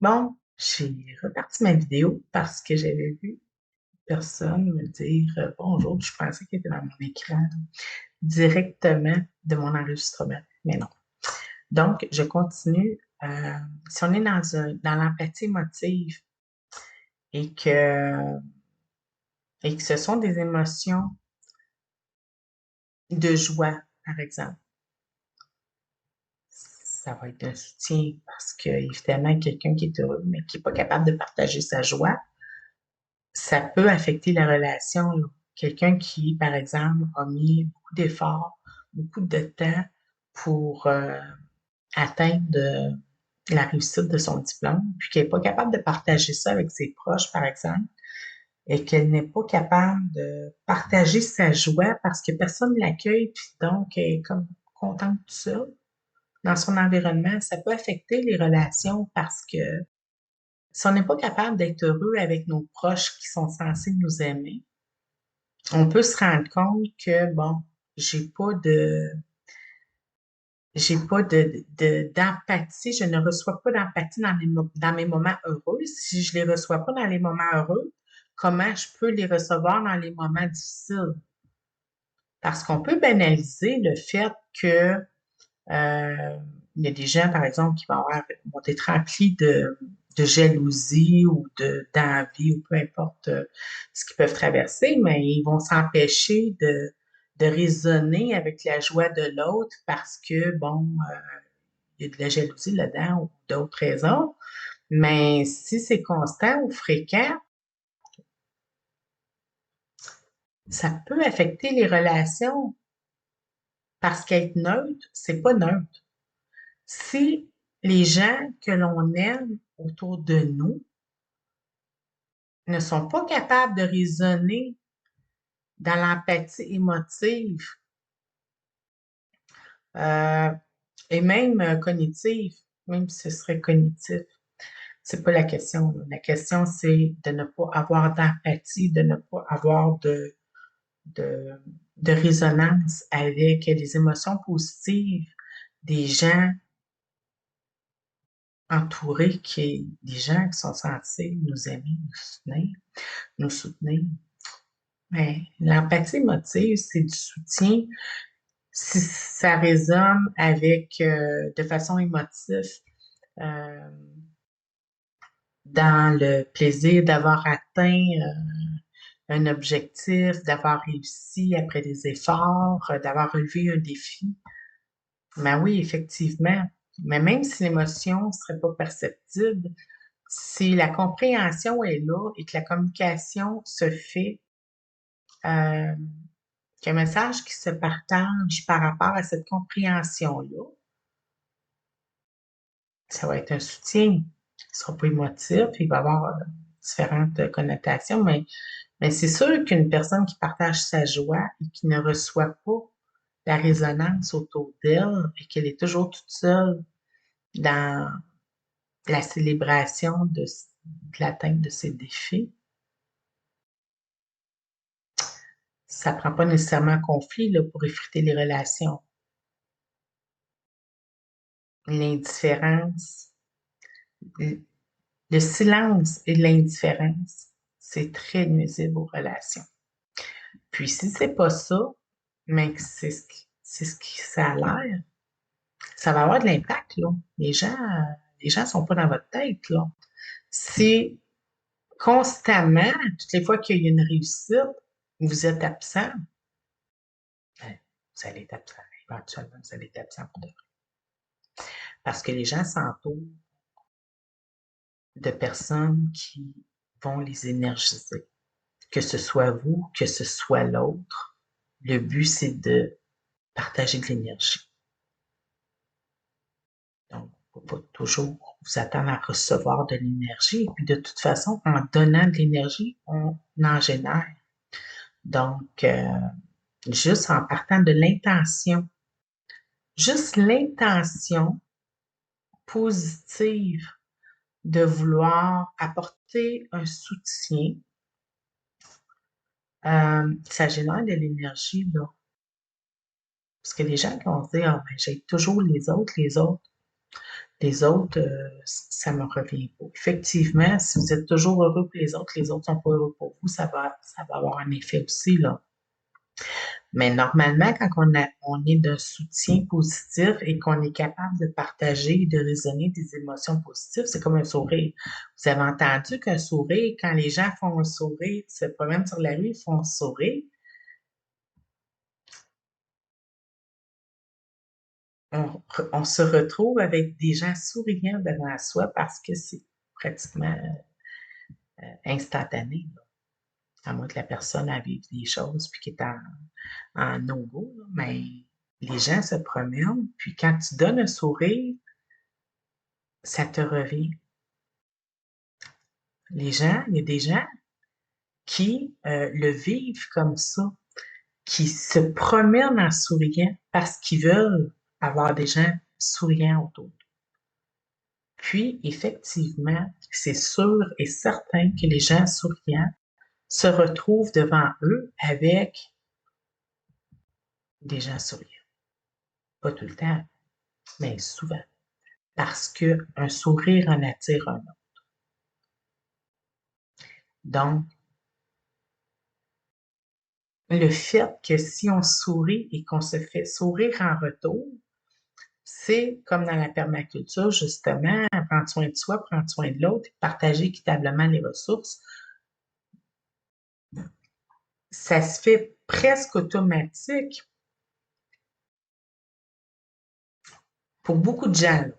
Bon, j'ai reparti ma vidéo parce que j'avais vu une personne me dire bonjour, je pensais qu'elle était dans mon écran directement de mon enregistrement, mais non. Donc, je continue. Si on est dans l'empathie émotive et que ce sont des émotions de joie, par exemple, ça va être un soutien parce que, évidemment, quelqu'un qui est heureux, mais qui n'est pas capable de partager sa joie, ça peut affecter la relation, là. Quelqu'un qui, par exemple, a mis beaucoup d'efforts, beaucoup de temps pour atteindre la réussite de son diplôme, puis qui n'est pas capable de partager ça avec ses proches, par exemple, et qu'elle n'est pas capable de partager sa joie parce que personne ne l'accueille, puis donc elle est comme contente tout seul dans son environnement, ça peut affecter les relations parce que si on n'est pas capable d'être heureux avec nos proches qui sont censés nous aimer, on peut se rendre compte que, bon, j'ai pas de, d'empathie, je ne reçois pas d'empathie dans mes moments heureux. Si je les reçois pas dans les moments heureux, comment je peux les recevoir dans les moments difficiles? Parce qu'on peut banaliser le fait que, il y a des gens, par exemple, vont être remplis de jalousie ou d'envie ou peu importe ce qu'ils peuvent traverser, mais ils vont s'empêcher de raisonner avec la joie de l'autre parce que, bon, il y a de la jalousie là-dedans ou d'autres raisons. Mais si c'est constant ou fréquent, ça peut affecter les relations parce qu'être neutre, c'est pas neutre. Si les gens que l'on aime autour de nous ne sont pas capables de raisonner dans l'empathie émotive euh, et même cognitive, même si ce serait cognitif, c'est pas la question, là. La question, c'est de ne pas avoir d'empathie, de ne pas avoir de, de résonance avec les émotions positives des gens entourés, des gens qui sont censés nous aimer, nous soutenir. Mais l'empathie émotive, c'est du soutien si ça résonne avec de façon émotive euh, dans le plaisir d'avoir atteint un objectif, d'avoir réussi après des efforts, d'avoir relevé un défi. Ben oui, effectivement. Mais même si l'émotion ne serait pas perceptible, si la compréhension est là et que la communication se fait, euh, qu'il y a un message qui se partage par rapport à cette compréhension-là, ça va être un soutien. Il ne sera pas émotif, il va avoir différentes connotations, mais c'est sûr qu'une personne qui partage sa joie et qui ne reçoit pas la résonance autour d'elle et qu'elle est toujours toute seule dans la célébration de l'atteinte de ses défis, ça ne prend pas nécessairement un conflit là, pour effriter les relations. L'indifférence, le silence et l'indifférence, c'est très nuisible aux relations. Puis si c'est pas ça, mais que c'est ce qui ça a l'air, ça va avoir de l'impact, là. Les gens sont pas dans votre tête, là. Si constamment, toutes les fois qu'il y a une réussite, vous êtes absent, ben, vous allez être absent. Éventuellement, vous allez être absent pour de vrai. Parce que les gens s'entourent de personnes qui vont les énergiser. Que ce soit vous, que ce soit l'autre, le but, c'est de partager de l'énergie. Donc, il ne faut pas toujours vous attendre à recevoir de l'énergie. Et puis, de toute façon, en donnant de l'énergie, on en génère. Donc, juste en partant de l'intention, juste l'intention positive de vouloir apporter un soutien, ça génère de l'énergie, là. Parce que les gens qui vont se dire, ah, ben, j'aide toujours les autres, Les autres, ça me revient pas. Effectivement, si vous êtes toujours heureux pour les autres sont pas heureux pour vous, ça va avoir un effet aussi, là. Mais normalement, quand on est d'un soutien positif et qu'on est capable de partager et de raisonner des émotions positives, c'est comme un sourire. Vous avez entendu qu'un sourire, quand les gens font un sourire, se promènent sur la rue, ils font un sourire, on se retrouve avec des gens souriants devant soi parce que c'est pratiquement instantané, là. À moins que la personne a vécu des choses puis qui est en no-go, là. Mais les gens se promènent, puis quand tu donnes un sourire, ça te revient. Il y a des gens qui le vivent comme ça, qui se promènent en souriant parce qu'ils veulent avoir des gens souriants autour d'eux. Puis, effectivement, c'est sûr et certain que les gens souriants se retrouvent devant eux avec des gens souriants. Pas tout le temps, mais souvent. Parce qu'un sourire en attire un autre. Donc, le fait que si on sourit et qu'on se fait sourire en retour, c'est comme dans la permaculture, justement, prendre soin de soi, prendre soin de l'autre, partager équitablement les ressources. Ça se fait presque automatique pour beaucoup de gens, là.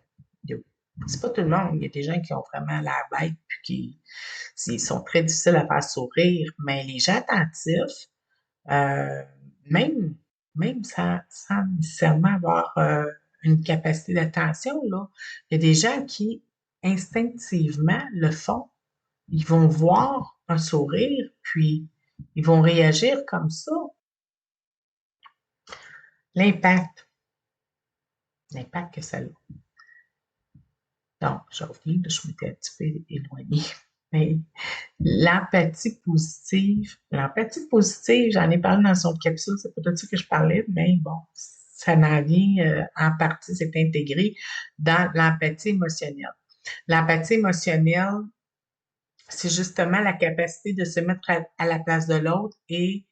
C'est pas tout le monde. Il y a des gens qui ont vraiment la bête puis qui sont très difficiles à faire sourire, mais les gens attentifs, euh, même, même sans nécessairement avoir une capacité d'attention, là, il y a des gens qui instinctivement le font. Ils vont voir un sourire, puis ils vont réagir comme ça. L'impact, l'impact que ça a. Donc, je reviens, là, je m'étais un petit peu éloignée. Mais l'empathie positive, j'en ai parlé dans son capsule, c'est pas de ça que je parlais, mais bon, ça en vient en partie, c'est intégré dans l'empathie émotionnelle. L'empathie émotionnelle, c'est justement la capacité de se mettre à la place de l'autre et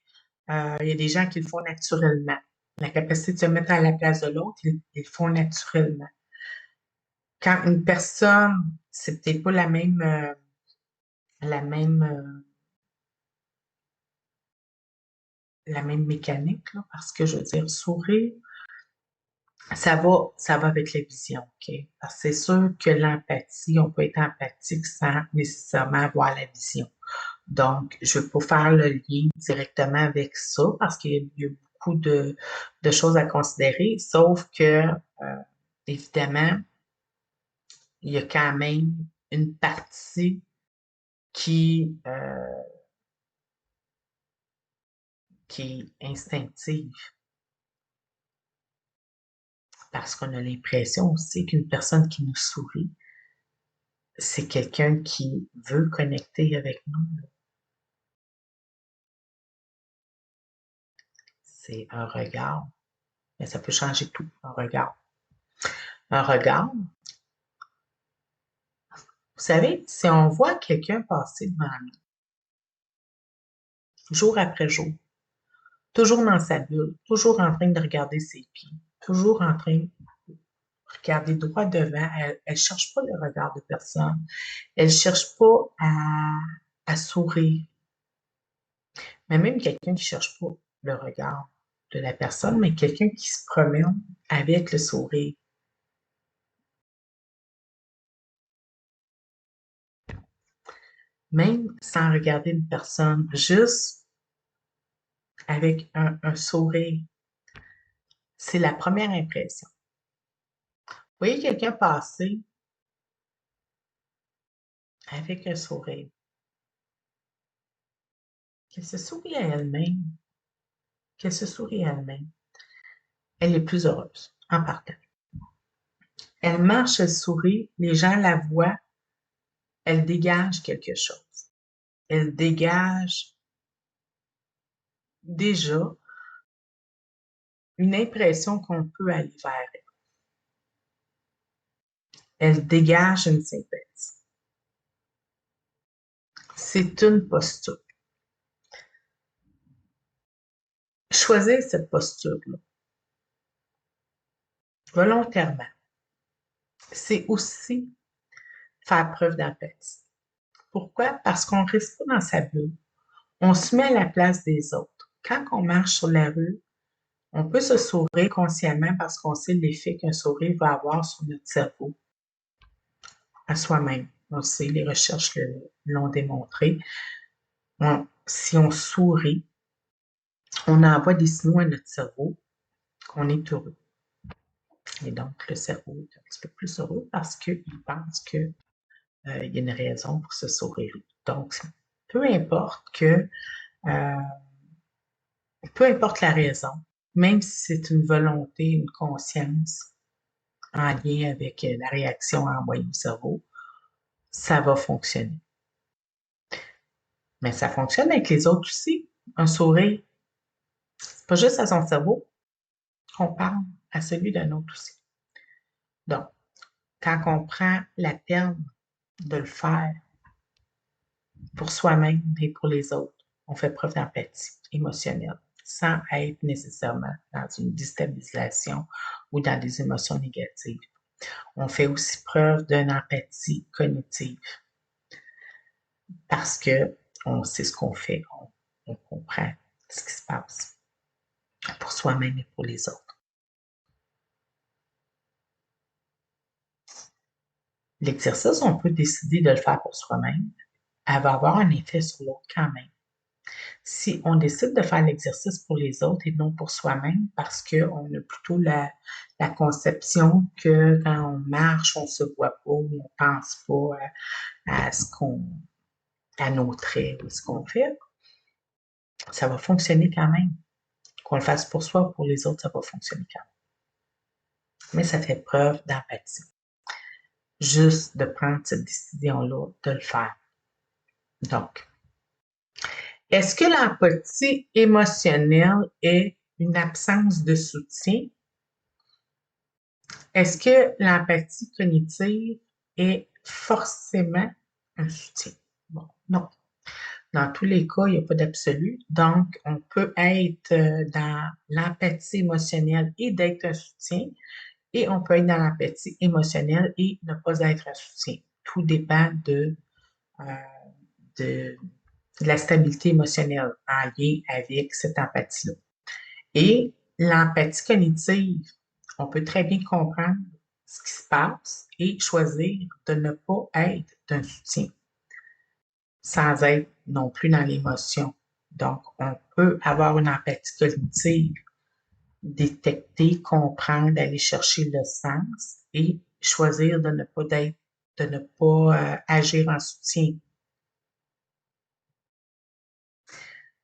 il y a des gens qui le font naturellement. La capacité de se mettre à la place de l'autre, ils le font naturellement. Quand une personne, c'est peut-être pas la même, la même mécanique, là, parce que je veux dire, sourire, ça va avec la vision, OK? Parce que c'est sûr que l'empathie, on peut être empathique sans nécessairement avoir la vision. Donc, je ne veux pas faire le lien directement avec ça parce qu'il y a beaucoup de choses à considérer, sauf que, évidemment, il y a quand même une partie qui qui est instinctive parce qu'on a l'impression aussi qu'une personne qui nous sourit, c'est quelqu'un qui veut connecter avec nous. C'est un regard, mais ça peut changer tout, un regard. Un regard, vous savez, si on voit quelqu'un passer devant nous, jour après jour, toujours dans sa bulle, toujours en train de regarder ses pieds, toujours en train de regarder droit devant, elle cherche pas le regard de personne, elle cherche pas à sourire, mais même quelqu'un qui cherche pas le regard de la personne, mais quelqu'un qui se promène avec le sourire. Même sans regarder une personne, juste avec un sourire, c'est la première impression. Vous voyez quelqu'un passer avec un sourire, qu'elle se sourit à elle-même, qu'elle se sourit à elle-même, elle est plus heureuse en partant. Elle marche, elle sourit, les gens la voient, elle dégage quelque chose. Elle dégage déjà une impression qu'on peut aller vers elle. Elle dégage une sympathie. C'est une posture. Choisir cette posture-là, volontairement, c'est aussi faire preuve d'empathie. Pourquoi? Parce qu'on ne reste pas dans sa bulle. On se met à la place des autres. Quand on marche sur la rue, on peut se sourire consciemment parce qu'on sait l'effet qu'un sourire va avoir sur notre cerveau, à soi-même. On le sait, les recherches l'ont démontré. Si on sourit, on envoie des signaux à notre cerveau qu'on est heureux. Et donc, le cerveau est un petit peu plus heureux parce qu'il pense qu'il y a une raison pour se sourire. Donc, peu importe que, euh, peu importe la raison, même si c'est une volonté, une conscience en lien avec la réaction à envoyer au cerveau, ça va fonctionner. Mais ça fonctionne avec les autres aussi. Un sourire, c'est pas juste à son cerveau qu'on parle, à celui d'un autre aussi. Donc, quand on prend la peine de le faire pour soi-même et pour les autres, on fait preuve d'empathie émotionnelle sans être nécessairement dans une déstabilisation ou dans des émotions négatives. On fait aussi preuve d'une empathie cognitive parce que on sait ce qu'on fait, on comprend ce qui se passe pour soi-même et pour les autres. L'exercice, on peut décider de le faire pour soi-même. Elle va avoir un effet sur l'autre quand même. Si on décide de faire l'exercice pour les autres et non pour soi-même, parce qu'on a plutôt la conception que quand on marche, on se voit pas, on ne pense pas à ce qu'on, à nos traits ou ce qu'on fait, ça va fonctionner quand même. Qu'on le fasse pour soi ou pour les autres, ça va fonctionner quand même. Mais ça fait preuve d'empathie. Juste de prendre cette décision-là, de le faire. Donc, est-ce que l'empathie émotionnelle est une absence de soutien? Est-ce que l'empathie cognitive est forcément un soutien? Bon, non. Dans tous les cas, il n'y a pas d'absolu. Donc, on peut être dans l'empathie émotionnelle et d'être un soutien, et on peut être dans l'empathie émotionnelle et ne pas être un soutien. Tout dépend euh, de, de la stabilité émotionnelle en lien avec cette empathie-là. Et l'empathie cognitive, on peut très bien comprendre ce qui se passe et choisir de ne pas être d'un soutien sans être non plus dans l'émotion. Donc, on peut avoir une empathie cognitive, détecter, comprendre, aller chercher le sens et choisir de ne pas être, de ne pas agir en soutien.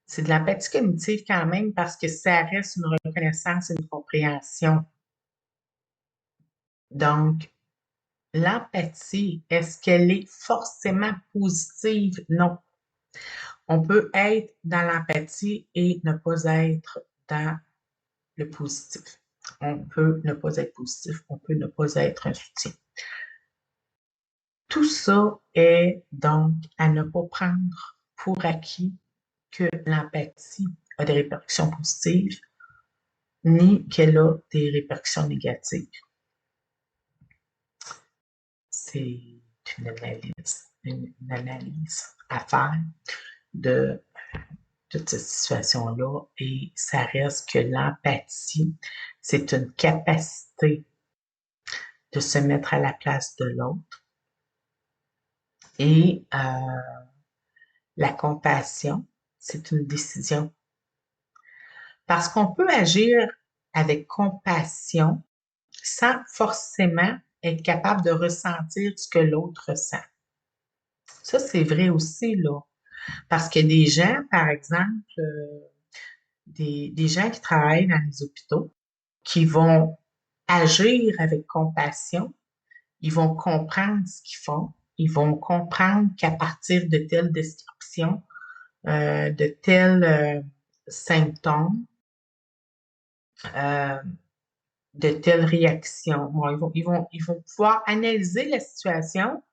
C'est de l'empathie cognitive quand même parce que ça reste une reconnaissance et une compréhension. Donc, l'empathie, est-ce qu'elle est forcément positive? Non. On peut être dans l'empathie et ne pas être dans le positif. On peut ne pas être positif, on peut ne pas être un soutien. Tout ça est donc à ne pas prendre pour acquis que l'empathie a des répercussions positives ni qu'elle a des répercussions négatives. C'est une analyse à faire de toute cette situation-là et ça reste que l'empathie, c'est une capacité de se mettre à la place de l'autre et la compassion, c'est une décision. Parce qu'on peut agir avec compassion sans forcément être capable de ressentir ce que l'autre ressent. Ça, c'est vrai aussi, là. Parce que des gens, par exemple, des gens qui travaillent dans les hôpitaux, qui vont agir avec compassion, ils vont comprendre ce qu'ils font, ils vont comprendre qu'à partir de telle description, de tels symptômes, euh, de telles réactions. Bon, ils vont pouvoir analyser la situation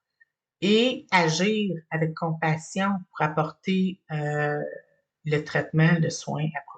et agir avec compassion pour apporter le traitement, le soin approprié.